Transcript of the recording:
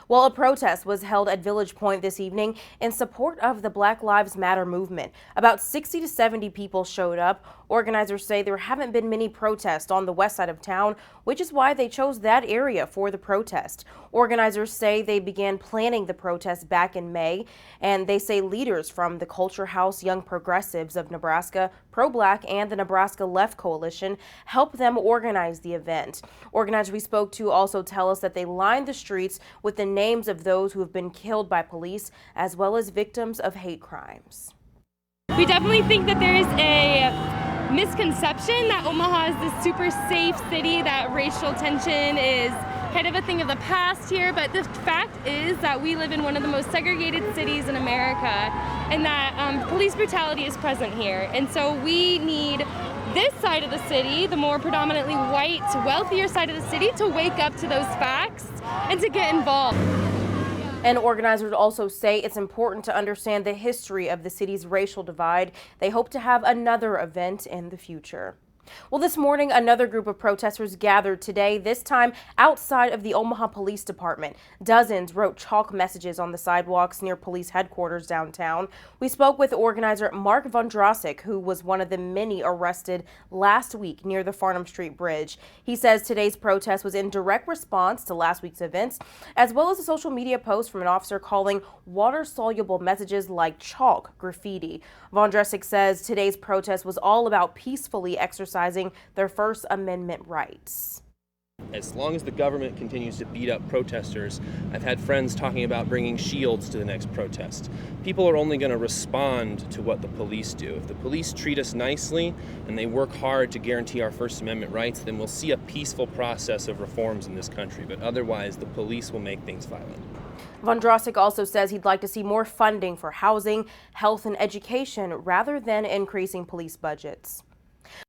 Well, a protest was held at Village Point this evening in support of the Black Lives Matter movement. About 60 to 70 people showed up. Organizers say there haven't been many protests on the west side of town, which is why they chose that area for the protest. Organizers say they began planning the protest back in May, and they say leaders from the Culture House Young Progressives of Nebraska, Pro-Black, and the Nebraska Left Coalition helped them organize the event. Organizers we spoke to also tell us that they lined the streets with the names of those who have been killed by police, as well as victims of hate crimes. We definitely think that there is a misconception that Omaha is this super safe city, that racial tension is kind of a thing of the past here, but the fact is that we live in one of the most segregated cities in America, and that police brutality is present here. And so we need this side of the city, the more predominantly white, wealthier side of the city, to wake up to those facts and to get involved. And organizers also say it's important to understand the history of the city's racial divide. They hope to have another event in the future. Well, this morning, another group of protesters gathered today, this time outside of the Omaha Police Department. Dozens wrote chalk messages on the sidewalks near police headquarters downtown. We spoke with organizer Mark Vondrasek, who was one of the many arrested last week near the Farnham Street Bridge. He says today's protest was in direct response to last week's events, as well as a social media post from an officer calling water-soluble messages like chalk graffiti. Vondrasek says today's protest was all about peacefully exercising their First Amendment rights. As long as the government continues to beat up protesters, I've had friends talking about bringing shields to the next protest. People are only going to respond to what the police do. If the police treat us nicely and they work hard to guarantee our First Amendment rights, then we'll see a peaceful process of reforms in this country. But otherwise, the police will make things violent. Vondrasek also says he'd like to see more funding for housing, health, and education rather than increasing police budgets.